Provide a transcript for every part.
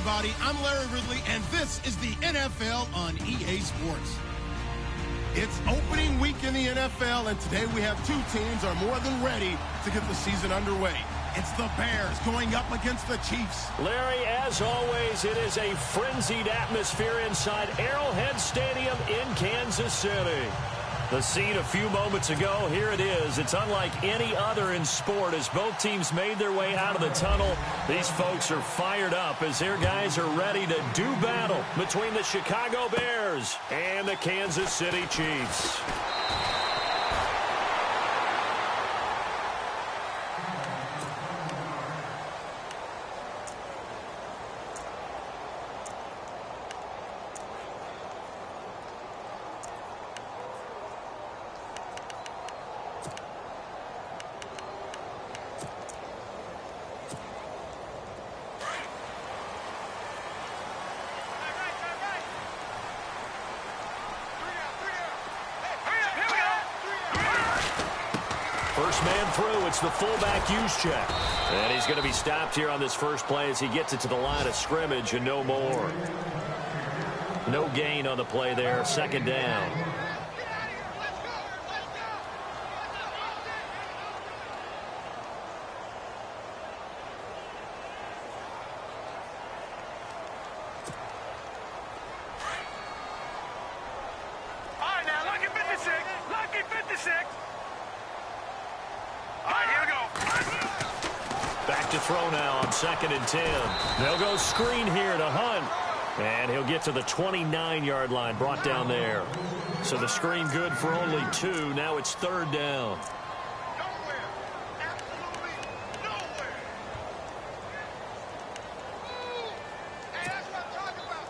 everybody. I'm Larry Ridley, and this is the NFL on EA Sports. It's opening week in the NFL, and today we have two teams are more than ready to get the season underway. It's the Bears going up against the Chiefs. Larry, as always, it is a frenzied atmosphere inside Arrowhead Stadium in Kansas City. The scene a few moments ago, here it is. It's unlike any other in sport as both teams made their way out of the tunnel. These folks are fired up as their guys are ready to do battle between the Chicago Bears and the Kansas City Chiefs. First man through, it's the fullback use check. And he's going to be stopped here on this first play as he gets it to the line of scrimmage and no more. No gain on the play there, second down. All right, now, lucky 56, lucky 56. All right, here we go. Back to throw now on 2nd and 10. They'll go screen here to Hunt. And he'll get to the 29-yard line, brought down there. So the screen good for only 2. Now it's 3rd down. Nowhere. Absolutely nowhere. Hey, that's what I'm talking about,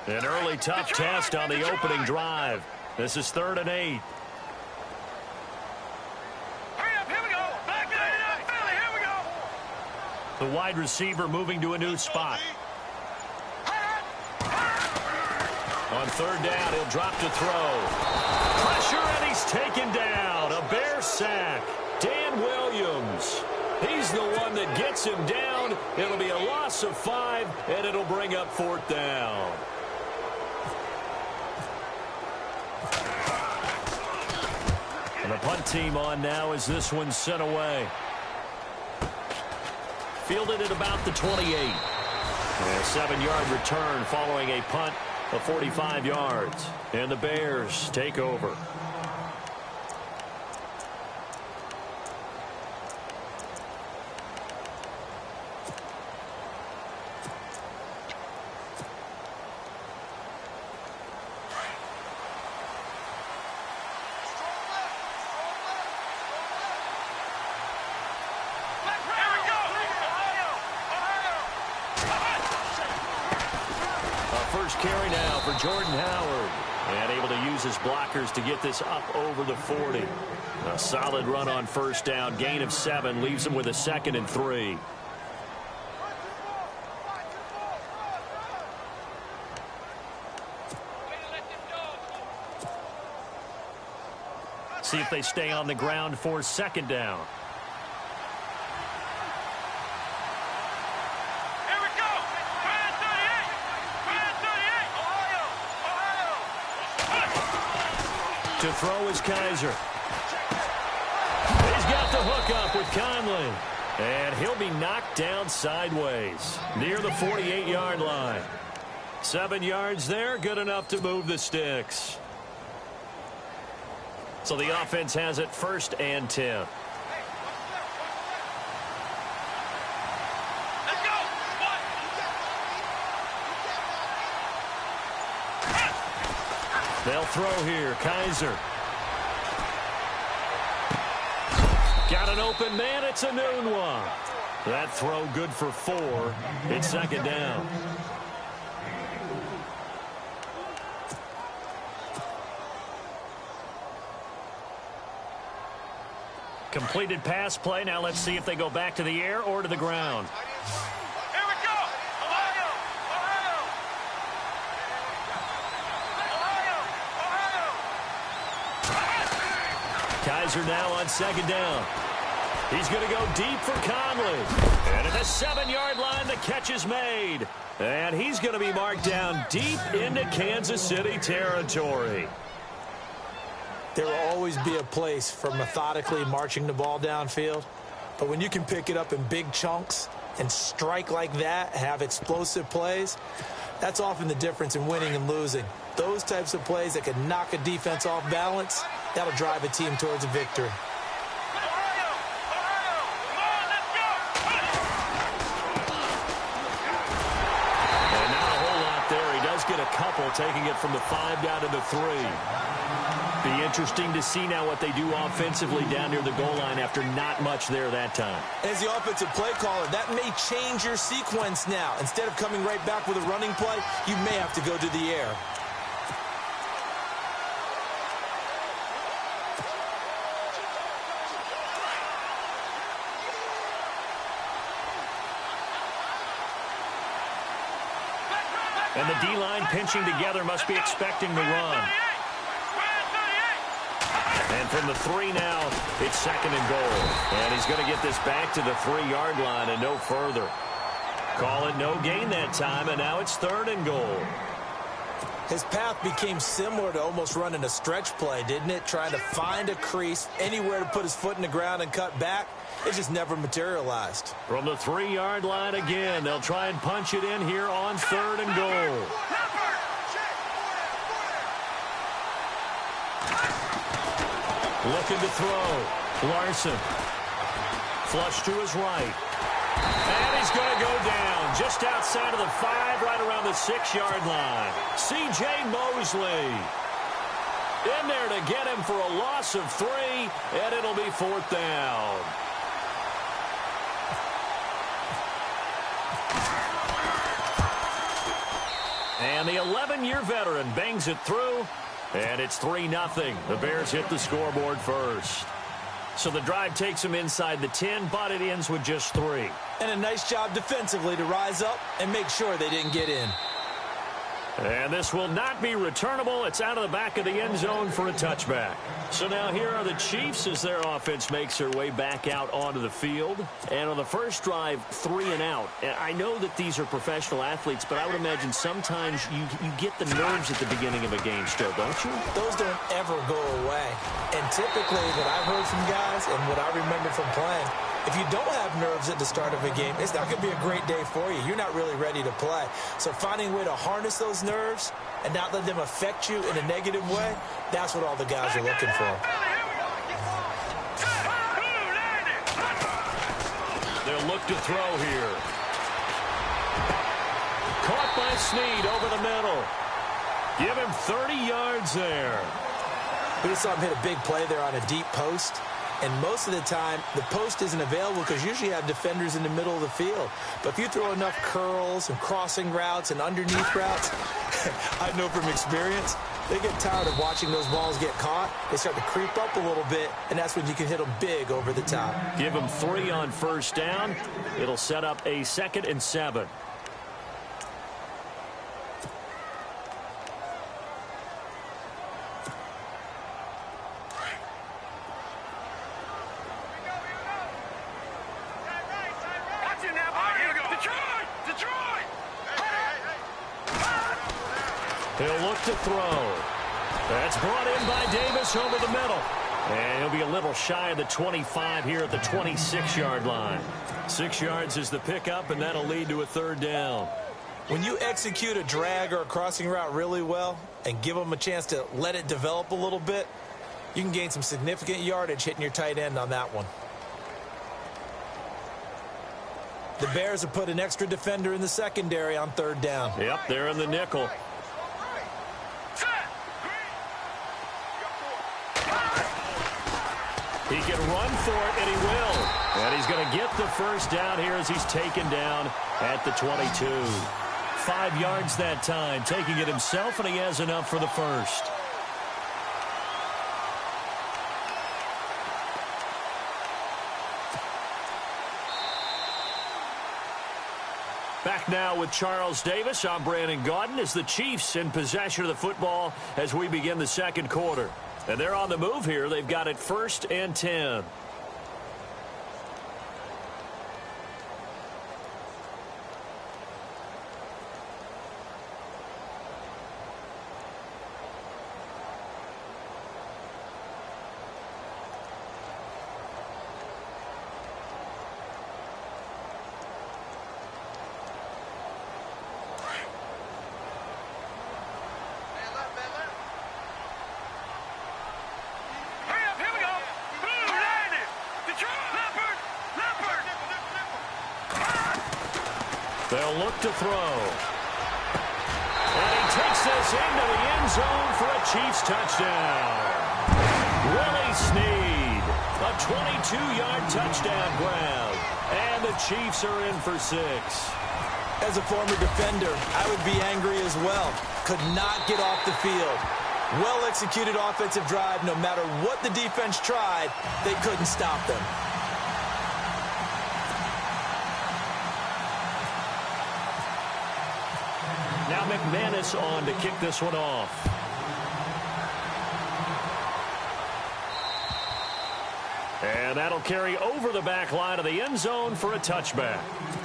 baby. An early tough test on the opening drive. This is 3rd and 8. The wide receiver moving to a new spot. On 3rd down, he'll drop to throw. Pressure, and he's taken down. A Bear sack. Dan Williams. He's the one that gets him down. It'll be a loss of 5, and it'll bring up 4th down. And the punt team on now as this one's sent away. Fielded at about the 28. And a 7-yard return following a punt of 45 yards. And the Bears take over. First carry now for Jordan Howard. And able to use his blockers to get this up over the 40. A solid run on 1st down. Gain of 7 leaves him with a 2nd and 3. See if they stay on the ground for 2nd down. To throw is Kaiser. He's got the hook up with Conley. And he'll be knocked down sideways near the 48-yard line. 7 yards there, good enough to move the sticks. So the offense has it 1st and 10. They'll throw here. Kaiser. Got an open man. It's a noon one. That throw good for 4. It's 2nd down. Completed pass play. Now let's see if they go back to the air or to the ground. Kaiser now on 2nd down. He's going to go deep for Conley. And at the 7-yard line, the catch is made. And he's going to be marked down deep into Kansas City territory. There will always be a place for methodically marching the ball downfield. But when you can pick it up in big chunks and strike like that, have explosive plays, that's often the difference in winning and losing. Those types of plays that can knock a defense off balance, that'll drive a team towards a victory. And not a whole lot there. He does get a couple, taking it from the 5 down to the 3. Be interesting to see now what they do offensively down near the goal line after not much there that time. As the offensive play caller, that may change your sequence now. Instead of coming right back with a running play, you may have to go to the air. And the D-line pinching together must be expecting the run. And from the 3 now, it's 2nd and goal. And he's going to get this back to the 3-yard line and no further. Call it no gain that time, and now it's 3rd and goal. His path became similar to almost running a stretch play, didn't it? Trying to find a crease, anywhere to put his foot in the ground and cut back. It just never materialized. From the 3-yard line again, they'll try and punch it in here on 3rd and goal. Looking to throw. Larson. Flush to his right. And he's going to go down just outside of the 5, right around the 6-yard line. C.J. Mosley in there to get him for a loss of 3, and it'll be 4th down. And the 11-year veteran bangs it through. And it's 3-0. The Bears hit the scoreboard first. So the drive takes them inside the 10, but it ends with just 3. And a nice job defensively to rise up and make sure they didn't get in. And this will not be returnable. It's out of the back of the end zone for a touchback. So now here are the Chiefs as their offense makes their way back out onto the field. And on the first drive, 3 and out. And I know that these are professional athletes, but I would imagine sometimes you get the nerves at the beginning of a game still, don't you? Those don't ever go away. And typically what I've heard from guys and what I remember from playing, if you don't have nerves at the start of a game, it's not going to be a great day for you. You're not really ready to play. So finding a way to harness those nerves and not let them affect you in a negative way, that's what all the guys are looking for. They'll look to throw here. Caught by Snead over the middle. Give him 30 yards there. We saw him hit a big play there on a deep post. And most of the time, the post isn't available because usually you have defenders in the middle of the field. But if you throw enough curls and crossing routes and underneath routes, I know from experience, they get tired of watching those balls get caught. They start to creep up a little bit, and that's when you can hit them big over the top. Give them 3 on first down. It'll set up a 2nd and 7. He'll look to throw. That's brought in by Davis over the middle. And he'll be a little shy of the 25 here at the 26-yard line. 6 yards is the pickup, and that'll lead to a 3rd down. When you execute a drag or a crossing route really well and give them a chance to let it develop a little bit, you can gain some significant yardage hitting your tight end on that one. The Bears have put an extra defender in the secondary on 3rd down. Yep, they're in the nickel. He can run for it, and he will. And he's going to get the first down here as he's taken down at the 22. 5 yards that time, taking it himself, and he has enough for the first. Back now with Charles Davis. I'm Brandon Gaudin as the Chiefs in possession of the football as we begin the 2nd quarter. And they're on the move here. They've got it 1st and 10. They'll look to throw. And he takes this into the end zone for a Chiefs touchdown. Willie Snead, a 22-yard touchdown grab. And the Chiefs are in for 6. As a former defender, I would be angry as well. Could not get off the field. Well-executed offensive drive. No matter what the defense tried, they couldn't stop them. Now McManus on to kick this one off. And that'll carry over the back line of the end zone for a touchback.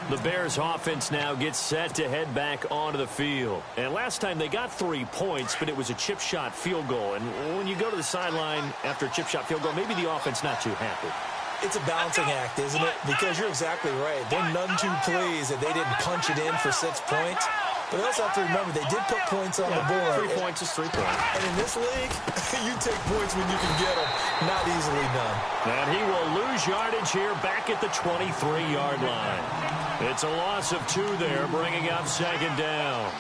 The Bears offense now gets set to head back onto the field. And last time they got 3 points, but it was a chip shot field goal. And when you go to the sideline after a chip shot field goal, maybe the offense not too happy. It's a balancing act, isn't it? Because you're exactly right. They're none too pleased that they didn't punch it in for 6 points. But they also have to remember, they did put points on the board. 3 points is 3 points. And in this league, you take points when you can get them. Not easily done. And he will lose yardage here back at the 23-yard line. It's a loss of 2 there, bringing up 2nd down.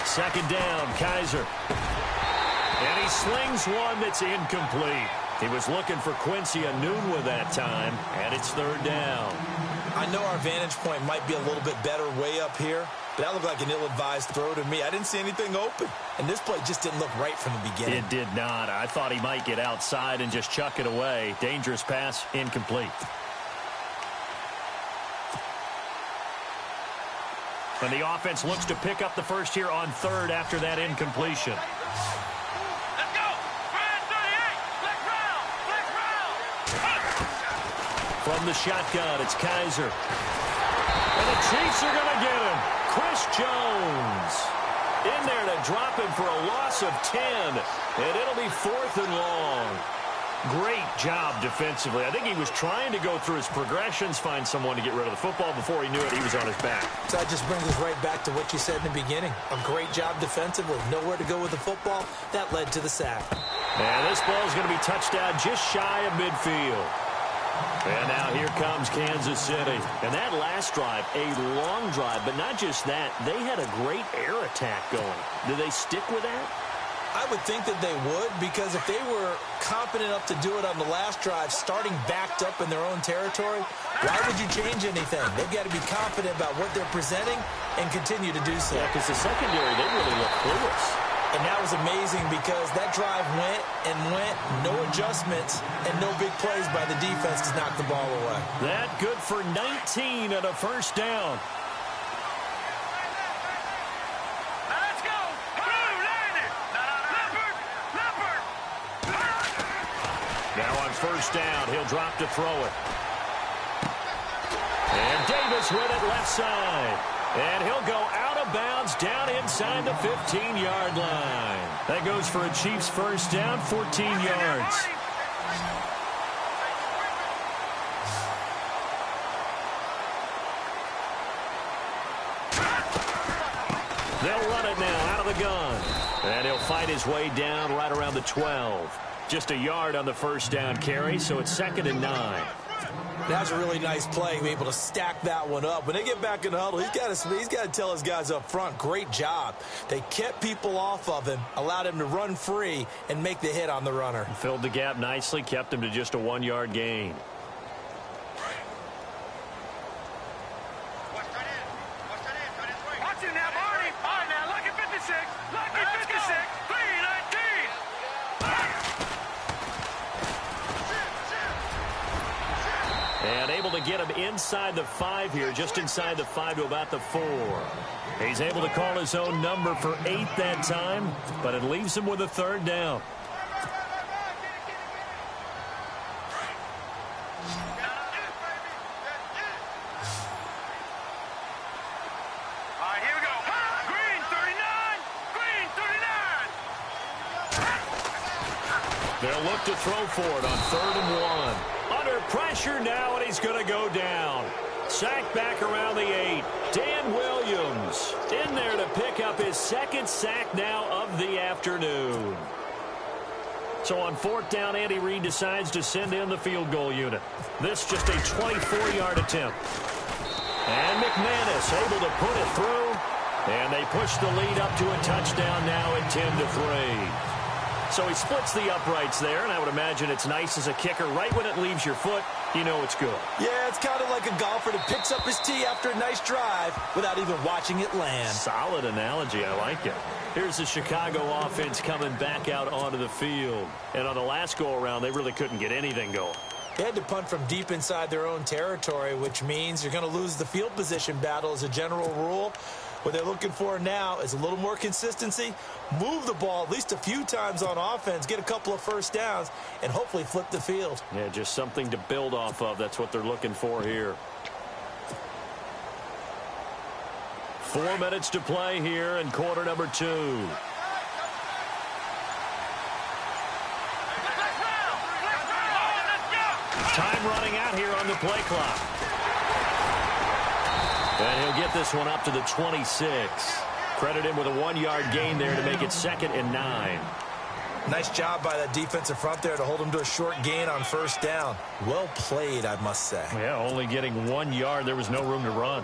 Second down, Kaiser. And he slings one that's incomplete. He was looking for Quincy Enunwa that time, and it's 3rd down. I know our vantage point might be a little bit better way up here, but that looked like an ill-advised throw to me. I didn't see anything open, and this play just didn't look right from the beginning. It did not. I thought he might get outside and just chuck it away. Dangerous pass, incomplete. And the offense looks to pick up the first here on 3rd after that incompletion. Let's go! Brand 38! Flex round! Flex round! From the shotgun, it's Kaiser. And the Chiefs are going to get him. Chris Jones in there to drop him for a loss of 10. And it'll be 4th and long. Great job defensively. I think he was trying to go through his progressions, find someone to get rid of the football. Before he knew it, he was on his back. So that just brings us right back to what you said in the beginning. A great job defensively. Nowhere to go with the football. That led to the sack. And this ball is going to be touched down just shy of midfield. And now here comes Kansas City. And that last drive, a long drive, but not just that. They had a great air attack going. Do they stick with that? I would think that they would, because if they were confident enough to do it on the last drive, starting backed up in their own territory, why would you change anything? They've got to be confident about what they're presenting and continue to do so. Yeah, because the secondary, they really look clueless. And that was amazing because that drive went and went, no adjustments, and no big plays by the defense to knock the ball away. That good for 19 and a 1st down. Now on 1st down, he'll drop to throw it. And Davis with it left side. And he'll go out of bounds down inside the 15-yard line. That goes for a Chiefs 1st down, 14 yards. They'll run it now out of the gun. And he'll fight his way down right around the 12. Just a yard on the 1st down carry, so it's 2nd and 9. That's a really nice play, be able to stack that one up. When they get back in the huddle, he's got to tell his guys up front, great job. They kept people off of him, allowed him to run free and make the hit on the runner. Filled the gap nicely, kept him to just a 1-yard gain. Watch it now, Barney. All right, now, lucky 56. Lucky 56. 319. And able to get him inside the 5 here, just inside the 5 to about the 4. He's able to call his own number for 8 that time, but it leaves him with a 3rd down. They'll look to throw for it on 3rd and 1. Under pressure now, and he's going to go down. Sack back around the 8. Dan Williams in there to pick up his 2nd sack now of the afternoon. So on 4th down, Andy Reid decides to send in the field goal unit. This just a 24-yard attempt. And McManus able to put it through. And they push the lead up to a touchdown now at 10-3. So he splits the uprights there, and I would imagine it's nice as a kicker. Right when it leaves your foot, you know it's good. Yeah, it's kind of like a golfer that picks up his tee after a nice drive without even watching it land. Solid analogy. I like it. Here's the Chicago offense coming back out onto the field. And on the last go-around, they really couldn't get anything going. They had to punt from deep inside their own territory, which means you're going to lose the field position battle as a general rule. What they're looking for now is a little more consistency, move the ball at least a few times on offense, get a couple of first downs, and hopefully flip the field. Yeah, just something to build off of. That's what they're looking for here. 4 minutes to play here in quarter number 2. Time running out here on the play clock. And he'll get this one up to the 26. Credit him with a 1-yard gain there to make it 2nd and 9. Nice job by that defensive front there to hold him to a short gain on 1st down. Well played, I must say. Yeah, only getting 1 yard. There was no room to run.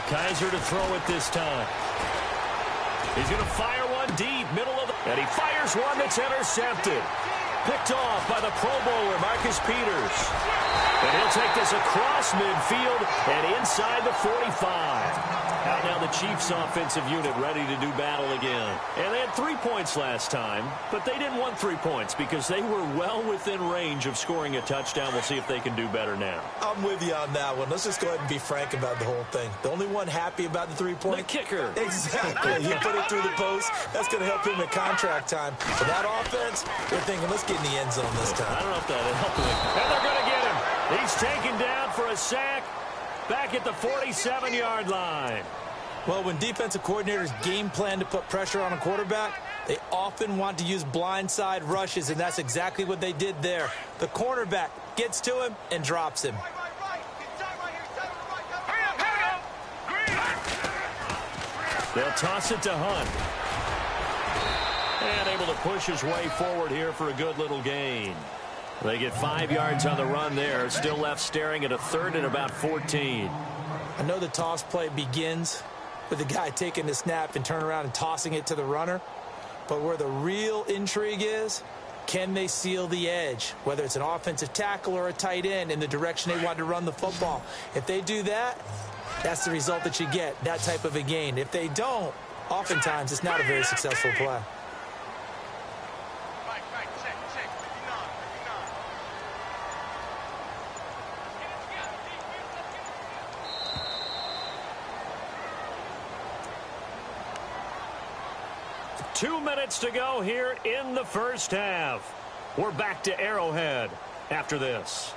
Kaiser to throw it this time. He's going to fire one deep, middle of the... And he fires one that's intercepted. Picked off by the Pro Bowler, Marcus Peters. And he'll take this across midfield and inside the 45. Out now the Chiefs offensive unit ready to do battle again. And they had 3 points last time, but they didn't want 3 points because they were well within range of scoring a touchdown. We'll see if they can do better now. I'm with you on that one. Let's just go ahead and be frank about the whole thing. The only one happy about the 3-point... The kicker. Exactly. He put it through the post. That's going to help him in contract time. For that offense, they're thinking, let's get in the end zone this time. I don't know if that'll help him. And they're going to get him. He's taken down for a sack back at the 47-yard line. Well, when defensive coordinators game plan to put pressure on a quarterback, they often want to use blindside rushes, and that's exactly what they did there. The cornerback gets to him and drops him. They'll toss it to Hunt. And able to push his way forward here for a good little gain. They get 5 yards on the run there. Still left staring at a 3rd and about 14. I know the toss play begins with the guy taking the snap and turning around and tossing it to the runner. But where the real intrigue is, can they seal the edge? Whether it's an offensive tackle or a tight end in the direction they want to run the football. If they do that, that's the result that you get, that type of a gain. If they don't, oftentimes it's not a very successful play. Two minutes to go here in the first half. We're back to Arrowhead after this.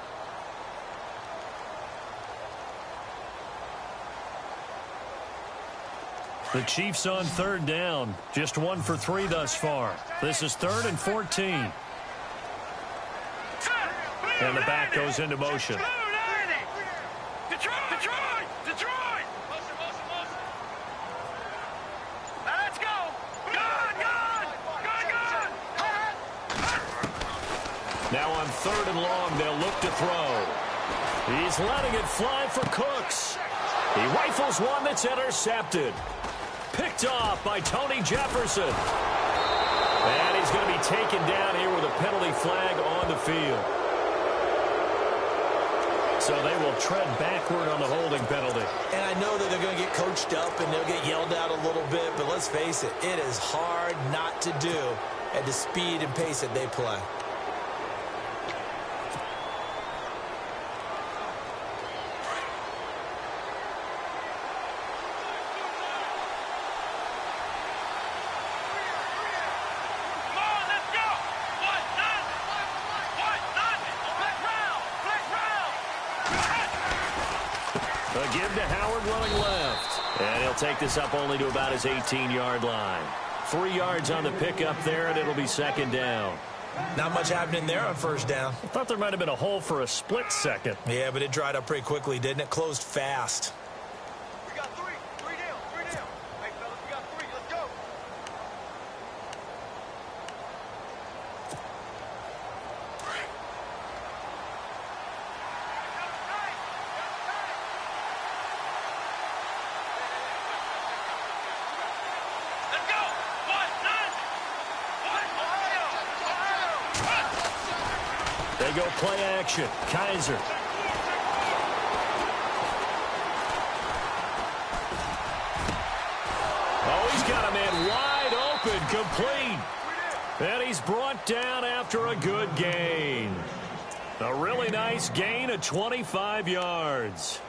The Chiefs on 3rd down. Just 1 for 3 thus far. This is 3rd and 14. And the back goes into motion. Now on 3rd and long, they'll look to throw. He's letting it fly for Cooks. He rifles one that's intercepted. Picked off by Tony Jefferson. And he's going to be taken down here with a penalty flag on the field. So they will tread backward on the holding penalty. And I know that they're going to get coached up and they'll get yelled at a little bit, but let's face it, it is hard not to do at the speed and pace that they play. A give to Howard running left. And he'll take this up only to about his 18-yard line. 3 yards on the pickup there, and it'll be second down. Not much happening there on first down. I thought there might have been a hole for a split second. Yeah, but it dried up pretty quickly, didn't it? Closed fast. We got three. Three down. Hey, fellas, we got 3. Let's go. Let's go. They go play action. Kaiser. Oh, he's got a man wide open, complete. And he's brought down after a good gain. A really nice gain of 25 yards.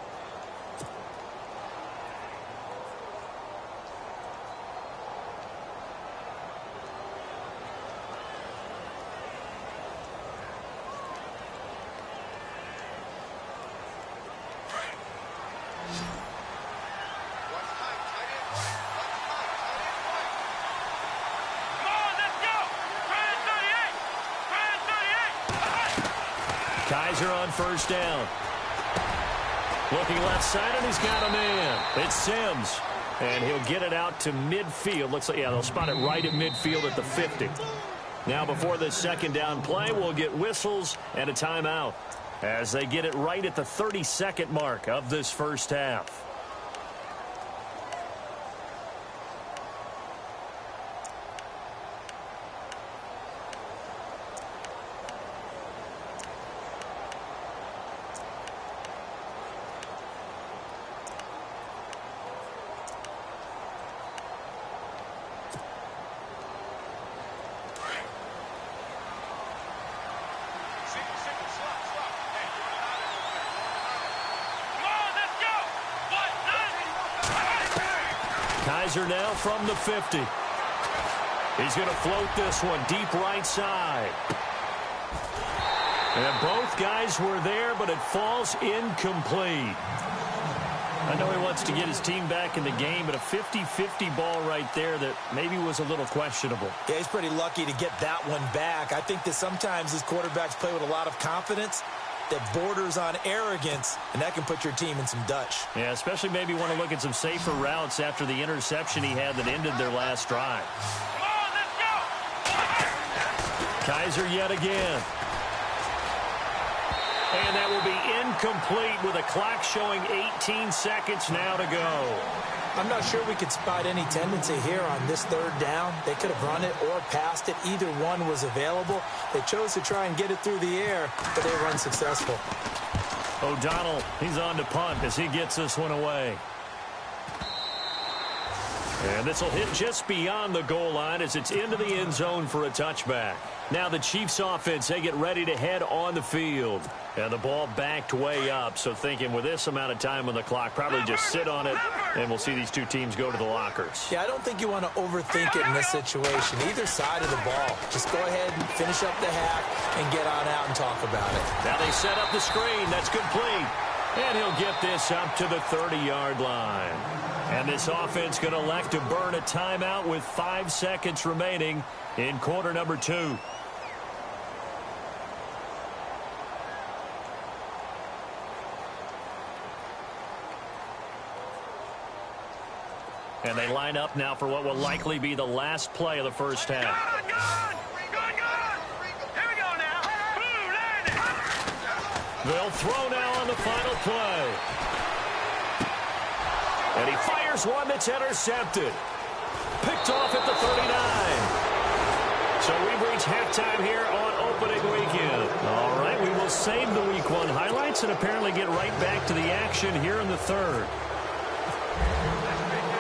Kaiser on first down. Looking left side, and he's got a man. It's Sims. And he'll get it out to midfield. Looks like, yeah, they'll spot it right at midfield at the 50. Now, before this second down play, we'll get whistles and a timeout as they get it right at the 30-second mark of this first half. Kaiser now from the 50. He's going to float this one deep right side. And both guys were there, but it falls incomplete. I know he wants to get his team back in the game, but a 50-50 ball right there that maybe was a little questionable. Yeah, he's pretty lucky to get that one back. I think that sometimes these quarterbacks play with a lot of confidence that borders on arrogance, and that can put your team in some Dutch. Yeah, especially maybe want to look at some safer routes after the interception he had that ended their last drive. Come on, let's go. Kaiser yet again. And that will be incomplete with a clock showing 18 seconds now to go. I'm not sure we could spot any tendency here on this third down. They could have run it or passed it. Either one was available. They chose to try and get it through the air, but they were unsuccessful. O'Donnell, he's on to punt as he gets this one away. And this will hit just beyond the goal line as it's into the end zone for a touchback. Now the Chiefs offense, they get ready to head on the field. And the ball backed way up, so thinking with this amount of time on the clock, probably just sit on it, and we'll see these two teams go to the lockers. Yeah, I don't think you want to overthink it in this situation. Either side of the ball. Just go ahead and finish up the half and get on out and talk about it. Now they set up the screen. That's complete. And he'll get this up to the 30-yard line. And this offense going to elect to burn a timeout with 5 seconds remaining in quarter number 2. And they line up now for what will likely be the last play of the first half. Good. Here we go now. Blue landing. They'll throw now on the final play. And he fires one that's intercepted. Picked off at the 39. So we've reached halftime here on opening weekend. All right, we will save the Week 1 highlights and apparently get right back to the action here in the third.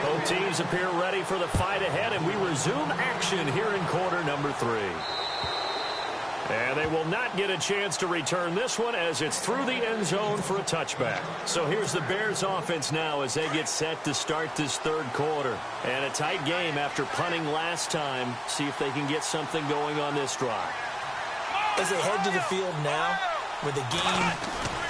Both teams appear ready for the fight ahead, and we resume action here in quarter number 3. And they will not get a chance to return this one as it's through the end zone for a touchback. So here's the Bears offense now as they get set to start this third quarter. And a tight game after punting last time. See if they can get something going on this drive. As they head to the field now with the game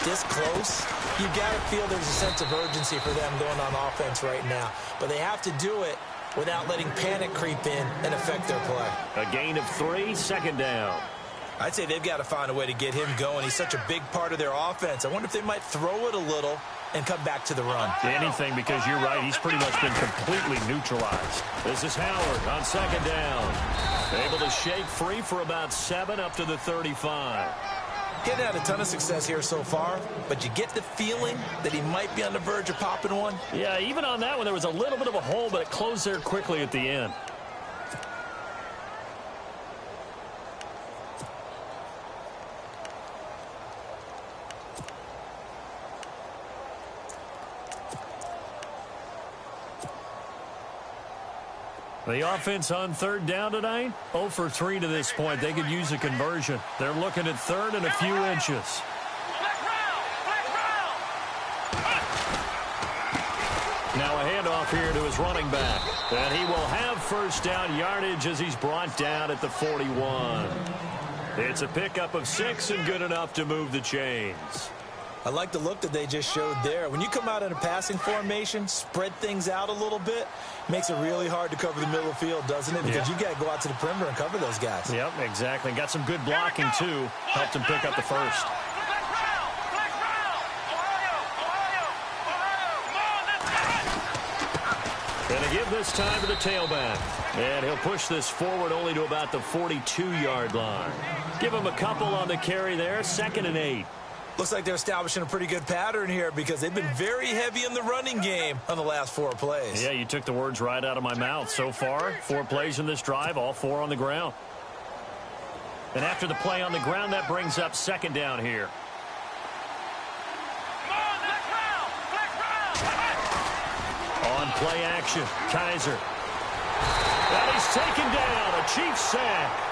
this close, you got to feel there's a sense of urgency for them going on offense right now. But they have to do it without letting panic creep in and affect their play. A gain of 3, second down. I'd say they've got to find a way to get him going. He's such a big part of their offense. I wonder if they might throw it a little and come back to the run. Anything, because you're right, he's pretty much been completely neutralized. This is Howard on second down. Able to shake free for about 7 up to the 35. Getting had a ton of success here so far, but you get the feeling that he might be on the verge of popping one. Yeah, even on that one, there was a little bit of a hole, but it closed there quickly at the end. The offense on third down tonight, 0 for 3 to this point. They could use a conversion. They're looking at third and a few inches. Now a handoff here to his running back. And he will have first down yardage as he's brought down at the 41. It's a pickup of 6 and good enough to move the chains. I like the look that they just showed there. When you come out in a passing formation, spread things out a little bit, makes it really hard to cover the middle of the field, doesn't it? Because you got to go out to the perimeter and cover those guys. Yep, exactly. Got some good blocking, too. Helped him pick up the first. And a give this time to the tailback. And he'll push this forward only to about the 42-yard line. Give him a couple on the carry there, 2nd and 8. Looks like they're establishing a pretty good pattern here because they've been very heavy in the running game on the last 4 plays. Yeah, you took the words right out of my mouth. So far, 4 plays in this drive, all 4 on the ground. And after the play on the ground, that brings up 2nd down here. On play action, Kaiser. And he's taken down, a Chiefs sack.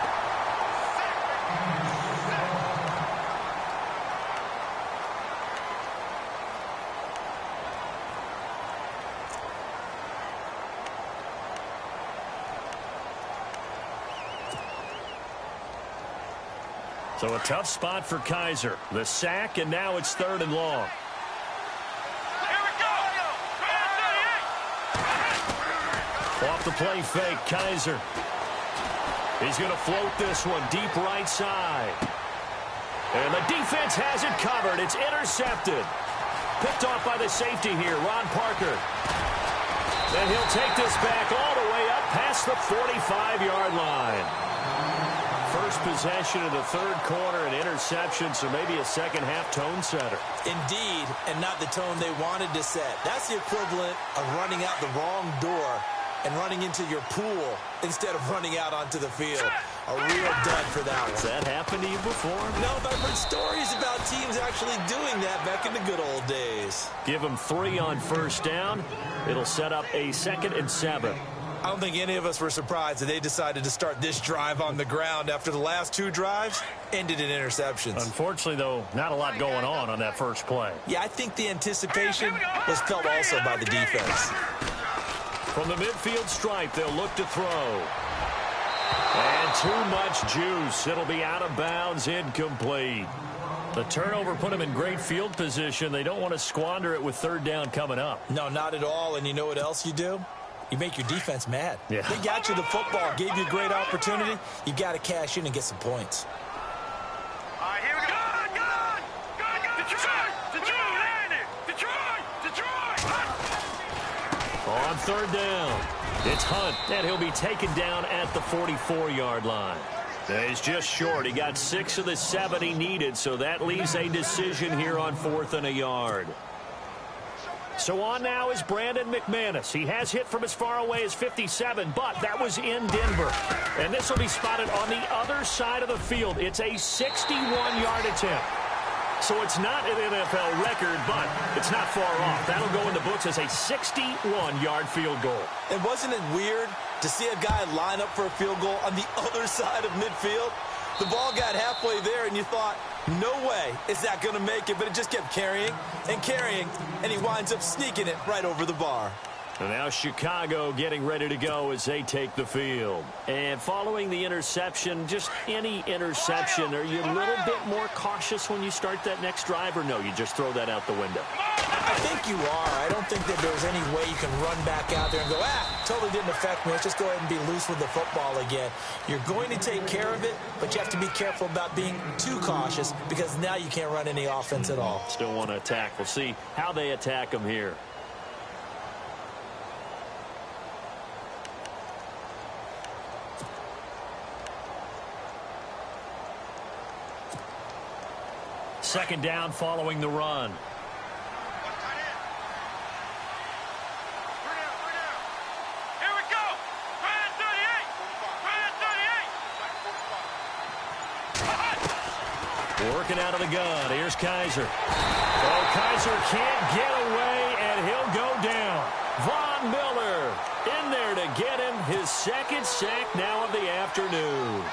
So a tough spot for Kaiser. The sack, and now it's 3rd and long. Here we go. Off the play fake, Kaiser. He's going to float this one deep right side. And the defense has it covered. It's intercepted. Picked off by the safety here, Ron Parker. And he'll take this back all the way up past the 45-yard line. First possession of the 3rd quarter, an interception, so maybe a second-half tone setter. Indeed, and not the tone they wanted to set. That's the equivalent of running out the wrong door and running into your pool instead of running out onto the field. A real dud for that one. Has that happened to you before? No, but I've heard stories about teams actually doing that back in the good old days. Give them 3 on first down. It'll set up a 2nd and 7. I don't think any of us were surprised that they decided to start this drive on the ground after the last 2 drives ended in interceptions. Unfortunately, though, not a lot going on that first play. Yeah, I think the anticipation was felt also by the defense. From the midfield stripe, they'll look to throw. And too much juice. It'll be out of bounds, incomplete. The turnover put them in great field position. They don't want to squander it with 3rd down coming up. No, not at all. And you know what else you do? You make your defense mad. Yeah. They got you the football, gave you a great opportunity. You got to cash in and get some points. All right, here we go. Detroit. On 3rd down, it's Hunt, and he'll be taken down at the 44-yard line. He's just short. He got 6 of the 7 he needed, so that leaves a decision here on 4th and a yard. So on now is Brandon McManus. He has hit from as far away as 57, but that was in Denver. And this will be spotted on the other side of the field. It's a 61-yard attempt. So it's not an NFL record, but it's not far off. That'll go in the books as a 61-yard field goal. And wasn't it weird to see a guy line up for a field goal on the other side of midfield? The ball got halfway there, and you thought, no way is that going to make it, but it just kept carrying, and he winds up sneaking it right over the bar. And now Chicago getting ready to go as they take the field. And following the interception, just any interception, are you a little bit more cautious when you start that next drive, or no, you just throw that out the window? I think you are. I don't think that there's any way you can run back out there and go, totally didn't affect me. Let's just go ahead and be loose with the football again. You're going to take care of it, but you have to be careful about being too cautious because now you can't run any offense at all. Still want to attack. We'll see how they attack them here. Second down following the run. Here we go. Ryan 38. Working out of the gun. Here's Kaiser. Oh, Kaiser can't get away, and he'll go down. Von Miller in there to get him his second sack now of the afternoon.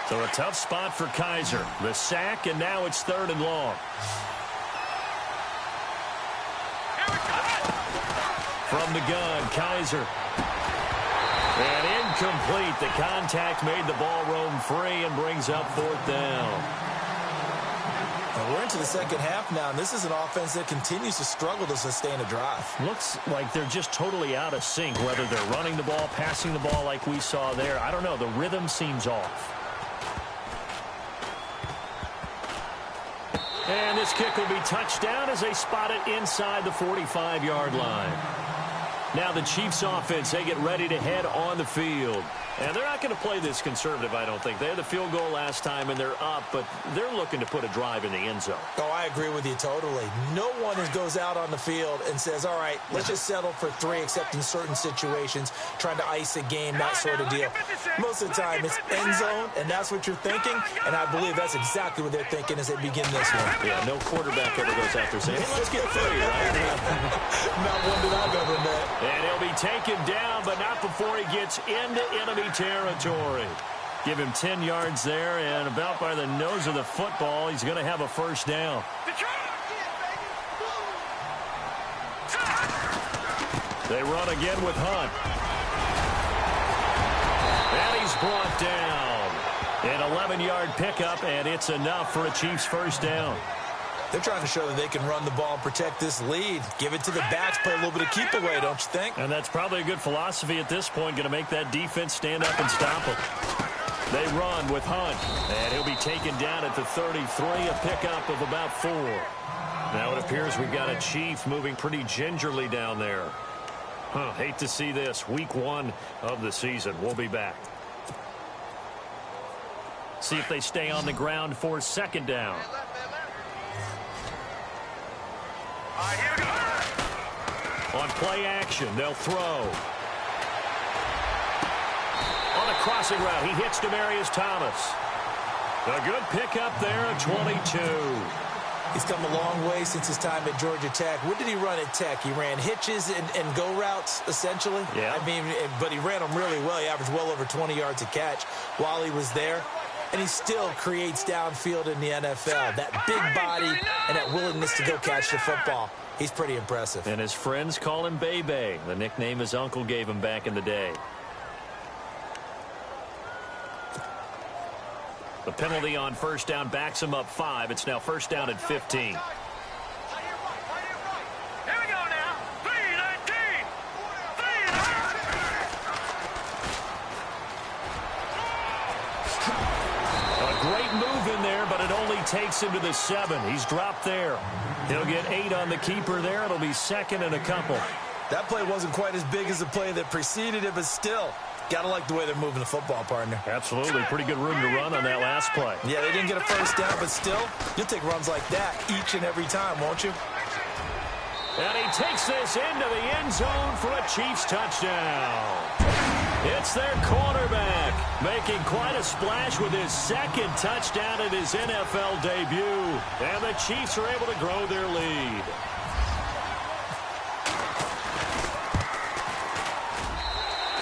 So a tough spot for Kaiser. The sack, and now it's 3rd and long. From the gun, Kaiser. And incomplete. The contact made the ball roam free and brings up 4th down. And we're into the second half now, and this is an offense that continues to struggle to sustain a drive. Looks like they're just totally out of sync, whether they're running the ball, passing the ball like we saw there. I don't know. The rhythm seems off. And this kick will be touchdown as they spot it inside the 45-yard line. Now the Chiefs offense, they get ready to head on the field. And they're not going to play this conservative, I don't think. They had the field goal last time, and they're up, but they're looking to put a drive in the end zone. Oh, I agree with you totally. No one goes out on the field and says, all right, let's just settle for 3, except in certain situations, trying to ice a game, that sort of deal. Most of the time, it's end zone, and that's what you're thinking, and I believe that's exactly what they're thinking as they begin this one. Yeah, no quarterback ever goes after saying, hey, let's get 3, right? Not one that I've ever met. And he'll be taken down, but not before he gets into enemy territory. Give him 10 yards there, and about by the nose of the football, he's going to have a 1st down. They run again with Hunt. And he's brought down. An 11-yard pickup, and it's enough for a Chiefs 1st down. They're trying to show that they can run the ball and protect this lead. Give it to the backs, play a little bit of keep away, don't you think? And that's probably a good philosophy at this point, going to make that defense stand up and stop them. They run with Hunt, and he'll be taken down at the 33, a pickup of about 4. Now it appears we've got a Chief moving pretty gingerly down there. Hate to see this. Week 1 of the season. We'll be back. See if they stay on the ground for 2nd down. On play action, they'll throw. On the crossing route, he hits Demaryius Thomas. A good pickup there at 22. He's come a long way since his time at Georgia Tech. What did he run at Tech? He ran hitches and go routes, essentially. Yeah. I mean, but he ran them really well. He averaged well over 20 yards a catch while he was there. And he still creates downfield in the NFL. That big body and that willingness to go catch the football. He's pretty impressive. And his friends call him Bebe, the nickname his uncle gave him back in the day. The penalty on 1st down backs him up 5. It's now 1st down at 15. Here we go now. 3-19. 3-19. A great move in there, but it only takes him to the 7. He's dropped there. He'll get 8 on the keeper there. It'll be 2nd and a couple. That play wasn't quite as big as the play that preceded it, but still, gotta like the way they're moving the football, partner. Absolutely. Pretty good room to run on that last play. Yeah, they didn't get a 1st down, but still, you'll take runs like that each and every time, won't you? And he takes this into the end zone for a Chiefs touchdown. It's their quarterback making quite a splash with his 2nd touchdown in his NFL debut. And the Chiefs are able to grow their lead.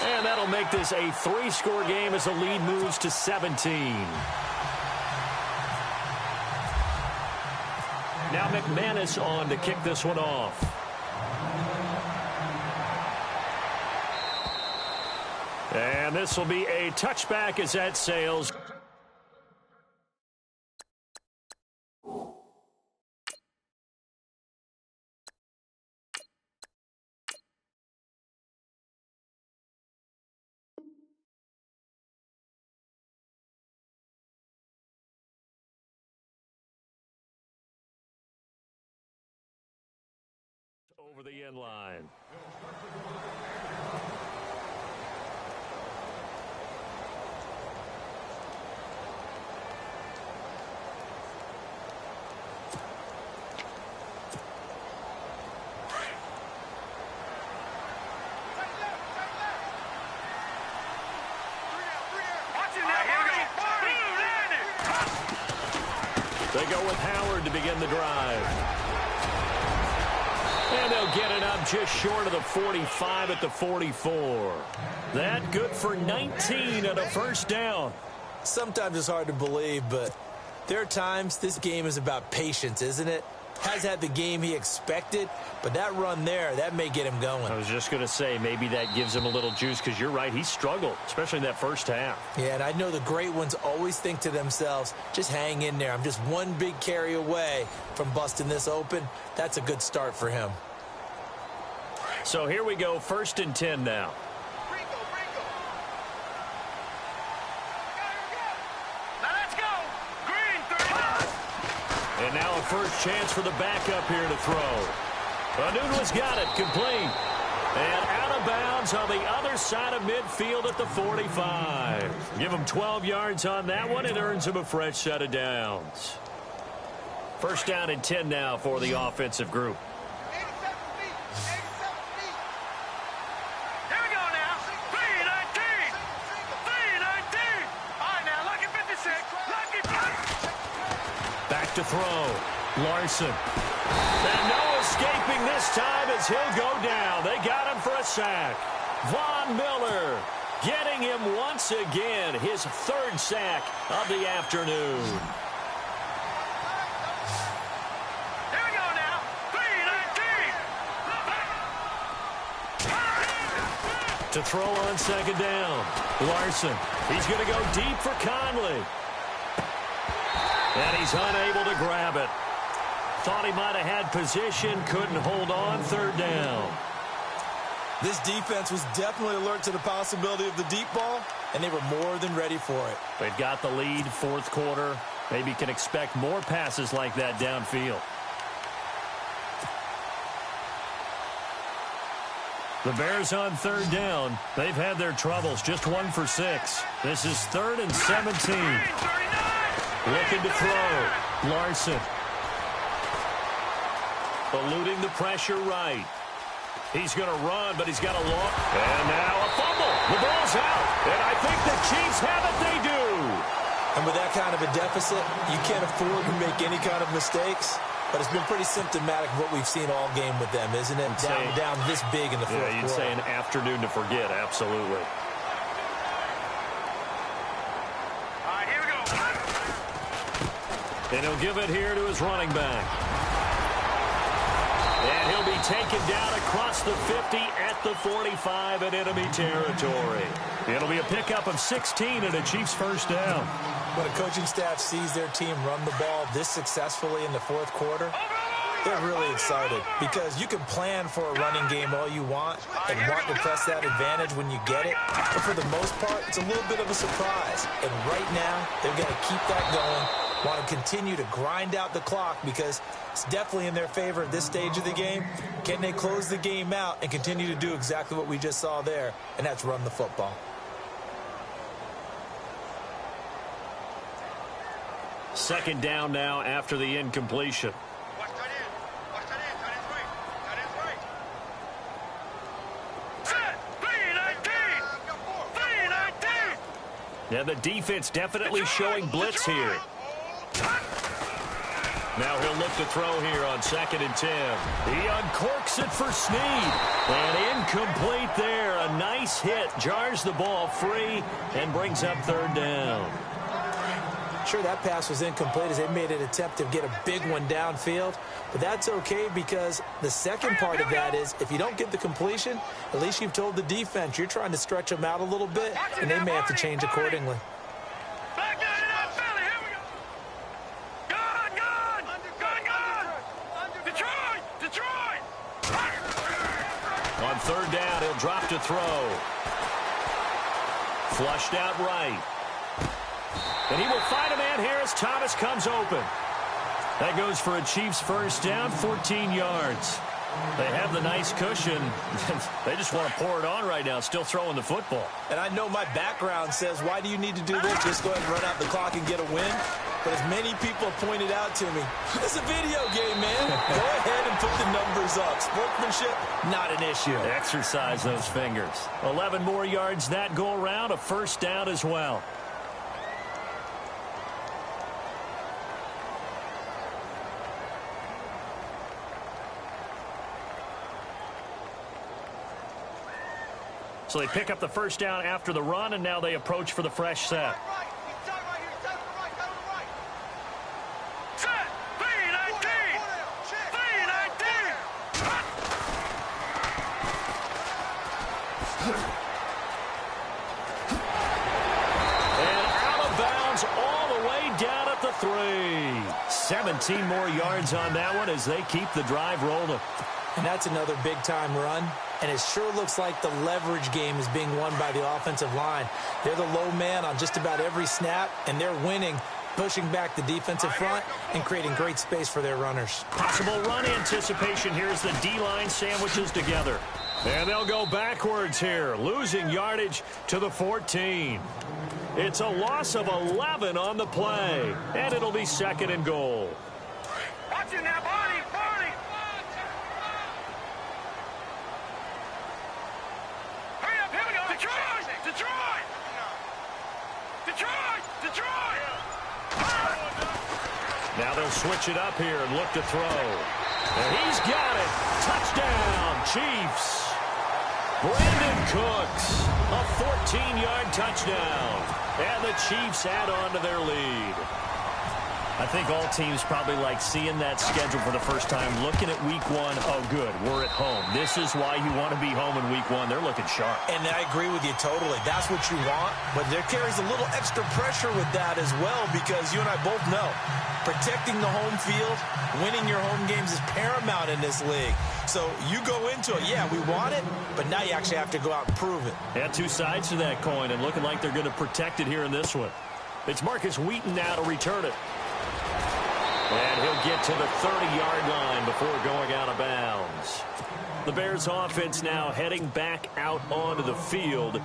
And that'll make this a 3-score game as the lead moves to 17. Now McManus on to kick this one off. And this will be a touchback as that sails. Over the end line. They go with Howard to begin the drive. And they'll get it up just short of the 45 at the 44. That good for 19 and a first down. Sometimes it's hard to believe, but there are times this game is about patience, isn't it? Has had the game he expected, but that run there, that may get him going. I was just going to say, maybe that gives him a little juice, because you're right, he struggled, especially in that first half. Yeah, and I know the great ones always think to themselves, just hang in there. I'm just one big carry away from busting this open. That's a good start for him. So here we go, 1st and 10 now. And now a first chance for the backup here to throw. Anunu's got it, complete. And out of bounds on the other side of midfield at the 45. Give him 12 yards on that one. It earns him a fresh set of downs. 1st down and 10 now for the offensive group. To throw. Larson. And no escaping this time as he'll go down. They got him for a sack. Von Miller getting him once again. His 3rd sack of the afternoon. Here we go now. 3-19. To throw on 2nd down. Larson. He's going to go deep for Conley. And he's unable to grab it. Thought he might have had position, couldn't hold on, 3rd down. This defense was definitely alert to the possibility of the deep ball, and they were more than ready for it. They've got the lead, 4th quarter. Maybe can expect more passes like that downfield. The Bears on 3rd down. They've had their troubles, just 1 for 6. This is 3rd and 17. Looking to throw. Larson. Eluding the pressure right. He's going to run, but he's got a long. And now a fumble. The ball's out. And I think the Chiefs have it. They do. And with that kind of a deficit, you can't afford to make any kind of mistakes. But it's been pretty symptomatic of what we've seen all game with them, isn't it? Down this big in the 4th quarter. Yeah, you'd say an afternoon to forget. Absolutely. And he'll give it here to his running back. And he'll be taken down across the 50 at the 45 in enemy territory. It'll be a pickup of 16 and a Chiefs 1st down. When a coaching staff sees their team run the ball this successfully in the 4th quarter, they're really excited because you can plan for a running game all you want and want to press that advantage when you get it. But for the most part, it's a little bit of a surprise. And right now, they've got to keep that going. Want to continue to grind out the clock because it's definitely in their favor at this stage of the game. Can they close the game out and continue to do exactly what we just saw there, and that's run the football. Second down now after the incompletion. Yeah, the defense definitely showing blitz here. Now he'll look to throw here on 2nd and 10. He uncorks it for Snead. And incomplete there. A nice hit. Jars the ball free and brings up 3rd down. Sure, that pass was incomplete as they made an attempt to get a big one downfield. But that's okay because the second part of that is if you don't get the completion, at least you've told the defense you're trying to stretch them out a little bit, and they may have to change accordingly. Back down in that belly. Here we go. Good. Detroit. On third down, he'll drop to throw. Flushed out right. And he will find a man here as Thomas comes open. That goes for a Chiefs first down, 14 yards. They have the nice cushion. They just want to pour it on right now, still throwing the football. And I know my background says, why do you need to do this? Just go ahead and run out the clock and get a win. But as many people have pointed out to me, it's a video game, man. Go ahead and put the numbers up. Sportsmanship, not an issue. Exercise those fingers. 11 more yards that go around, a first down as well. So they pick up the first down after the run, and now they approach for the fresh set. Set. 3-19. And out of bounds all the way down at the 3. 17 more yards on that one as they keep the drive rolling. And that's another big-time run. And it sure looks like the leverage game is being won by the offensive line. They're the low man on just about every snap, and they're winning, pushing back the defensive front and creating great space for their runners. Possible run anticipation here as the D-line sandwiches together. And they'll go backwards here, losing yardage to the 14. It's a loss of 11 on the play, and it'll be second and goal. Watching that body. Hurry up, here we go. Detroit. Now they'll switch it up here and look to throw. And he's got it. Touchdown, Chiefs. Brandon Cooks, a 14-yard touchdown. And the Chiefs add on to their lead. I think all teams probably like seeing that schedule for the first time, looking at week one. Oh, good, we're at home. This is why you want to be home in week one. They're looking sharp. And I agree with you totally. That's what you want. But there carries a little extra pressure with that as well because you and I both know protecting the home field, winning your home games is paramount in this league. So you go into it, yeah, we want it, but now you actually have to go out and prove it. Yeah, two sides to that coin and looking like they're going to protect it here in this one. It's Marcus Wheaton now to return it. And he'll get to the 30-yard line before going out of bounds. The Bears offense now heading back out onto the field.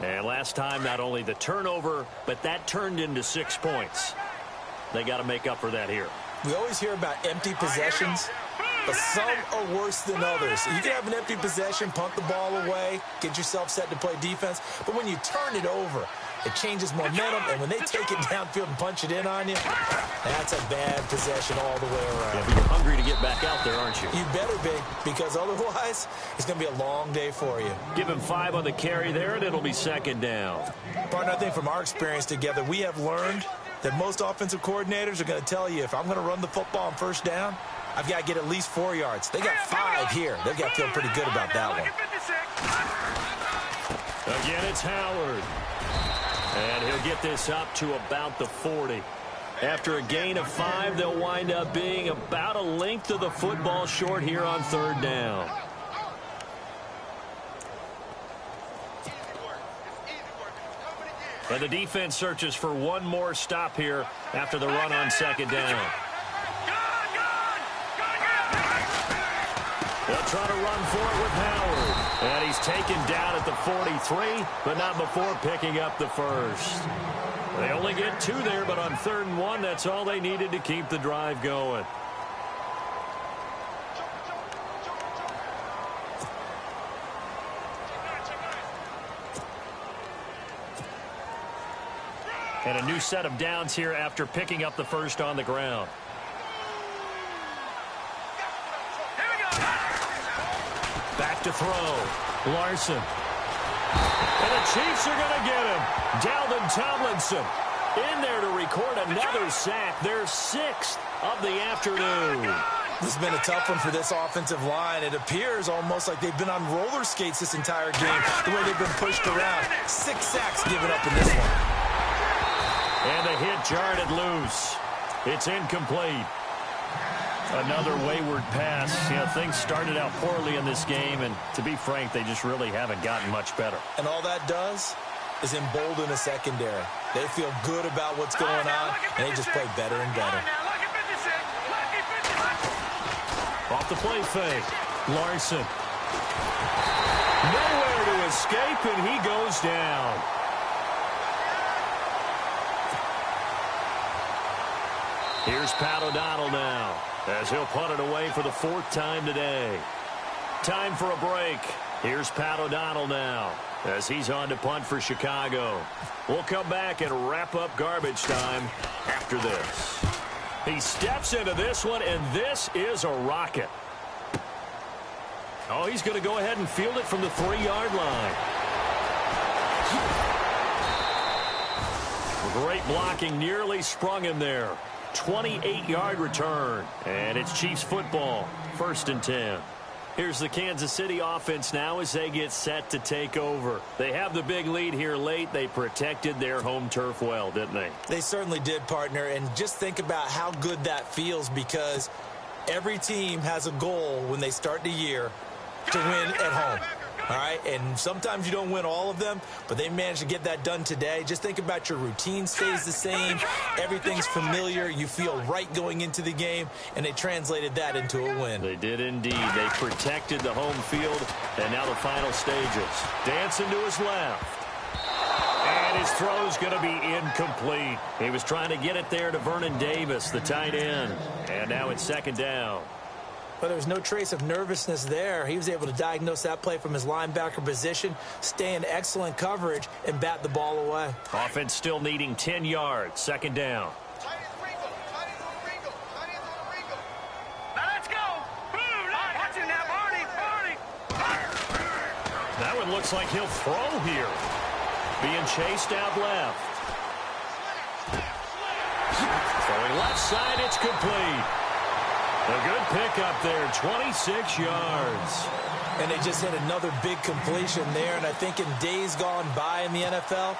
And last time, not only the turnover, but that turned into 6 points. They got to make up for that here. We always hear about empty possessions, but some are worse than others. You can have an empty possession, punt the ball away, get yourself set to play defense, but when you turn it over, it changes momentum, and when they take it downfield and punch it in on you, that's a bad possession all the way around. Yeah, but you're hungry to get back out there, aren't you? You better be, because otherwise, it's going to be a long day for you. Give him 5 on the carry there, and it'll be second down. Partner, I think from our experience together, we have learned that most offensive coordinators are going to tell you, if I'm going to run the football on first down, I've got to get at least 4 yards. They got 5 here. They've got to feel pretty good about that one. Again, it's Howard. And he'll get this up to about the 40. After a gain of 5, they'll wind up being about a length of the football short here on third down. And the defense searches for one more stop here after the run on second down. They'll try to run for it with Howard. And he's taken down at the 43, but not before picking up the first. They only get 2 there, but on 3rd and 1, that's all they needed to keep the drive going. And a new set of downs here after picking up the first on the ground. Back to throw. Larson. And the Chiefs are going to get him. Dalvin Tomlinson. In there to record another sack, their 6th of the afternoon. This has been a tough one for this offensive line. It appears almost like they've been on roller skates this entire game, the way they've been pushed around. 6 sacks given up in this one. And the hit jarred it loose. It's incomplete. Another wayward pass. You know, things started out poorly in this game, and to be frank, they just really haven't gotten much better. And all that does is embolden a secondary. They feel good about what's going on, and they just play better and better. Off the play fake. Larson. Nowhere to escape, and he goes down. Here's Pat O'Donnell now, as he'll punt it away for the 4th time today. Time for a break. Here's Pat O'Donnell now, as he's on to punt for Chicago. We'll come back and wrap up garbage time after this. He steps into this one, and this is a rocket. Oh, he's going to go ahead and field it from the 3-yard line. Great blocking, nearly sprung him there. 28-yard return, and it's Chiefs football, 1st and 10. Here's the Kansas City offense now as they get set to take over. They have the big lead here late. They protected their home turf well, didn't they? They certainly did, partner, and just think about how good that feels, because every team has a goal when they start the year to win at home. All right, and sometimes you don't win all of them, but they managed to get that done today. Just think about your routine stays the same. Everything's familiar. You feel right going into the game, and they translated that into a win. They did indeed. They protected the home field, and now the final stages. Dancing to his left. And his throw's going to be incomplete. He was trying to get it there to Vernon Davis, the tight end. And now it's 2nd down. But there was no trace of nervousness there. He was able to diagnose that play from his linebacker position, stay in excellent coverage, and bat the ball away. Offense still needing 10 yards. 2nd down. Now let's go. Watch it now, Barney. That one looks like he'll throw here. Being chased out left. Throwing left side, it's complete. A good pickup there, 26 yards. And they just hit another big completion there. And I think in days gone by in the NFL,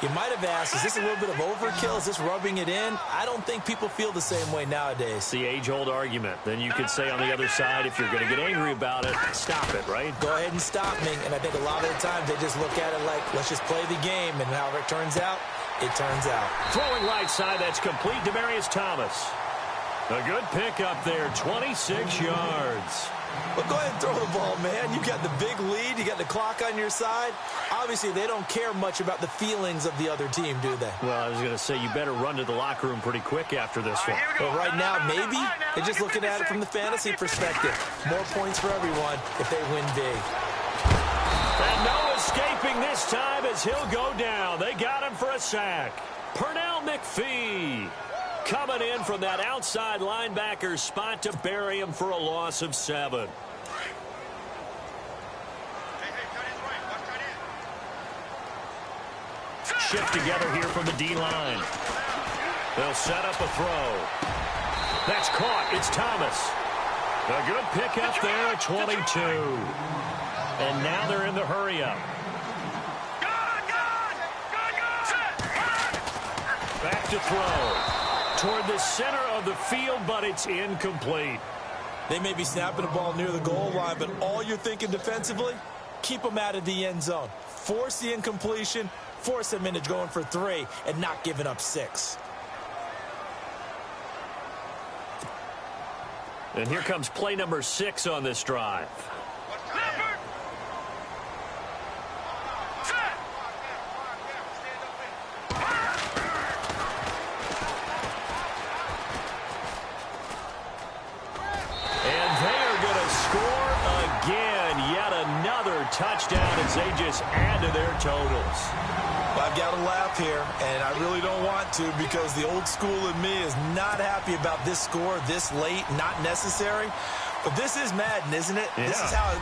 you might have asked, is this a little bit of overkill? Is this rubbing it in? I don't think people feel the same way nowadays. It's the age-old argument. Then you could say on the other side, if you're going to get angry about it, stop it, right? Go ahead and stop me. And I think a lot of the times they just look at it like, let's just play the game. And however it turns out, it turns out. Throwing right side, that's complete. Demaryius Thomas. A good pickup there, 26 yards. But go ahead and throw the ball, man. You got the big lead. You got the clock on your side. Obviously, they don't care much about the feelings of the other team, do they? Well, I was going to say, you better run to the locker room pretty quick after this one. Well, right now, maybe they're just looking at it from the fantasy perspective. More points for everyone if they win big. And no escaping this time as he'll go down. They got him for a sack. Pernell McPhee coming in from that outside linebacker spot to bury him for a loss of 7. Shift together here from the D-line. They'll set up a throw. That's caught. It's Thomas. A good pickup there at 22. And now they're in the hurry-up. Back to throw. Toward the center of the field, but it's incomplete. They may be snapping the ball near the goal line, but all you're thinking defensively, keep them out of the end zone. Force the incompletion, force them into going for 3, and not giving up 6. And here comes play number 6 on this drive. Touchdown as they just add to their totals. Well, I've got to laugh here, and I really don't want to, because the old school in me is not happy about this score this late, not necessary. But this is Madden, isn't it? Yeah.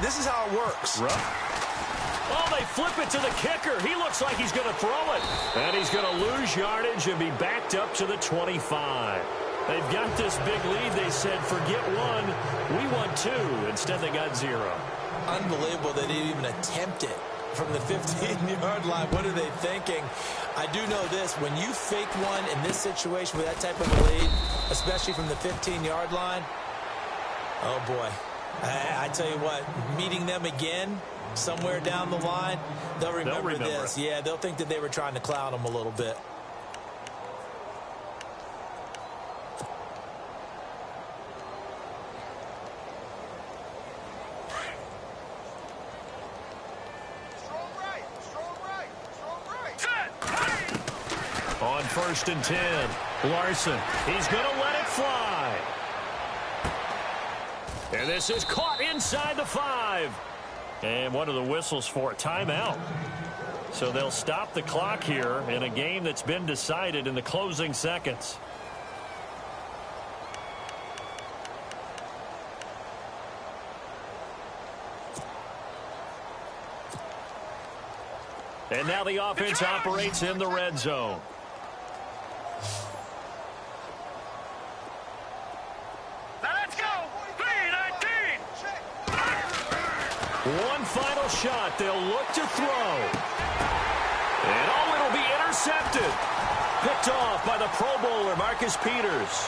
This is how it works. Rough. Oh, they flip it to the kicker. He looks like he's going to throw it. And he's going to lose yardage and be backed up to the 25. They've got this big lead. They said, forget one. We want two. Instead, they got 0. Unbelievable they didn't even attempt it from the 15-yard line. What are they thinking? I do know this. When you fake one in this situation with that type of a lead, especially from the 15-yard line, oh, boy. I tell you what, meeting them again somewhere down the line, they'll remember this. Yeah, they'll think that they were trying to clown them a little bit. On 1st and 10, Larson, he's going to let it fly. And this is caught inside the 5. And what are the whistles for? Timeout. So they'll stop the clock here in a game that's been decided in the closing seconds. And now the offense operates in the red zone. One final shot. They'll look to throw. And, oh, it'll be intercepted. Picked off by the Pro Bowler, Marcus Peters.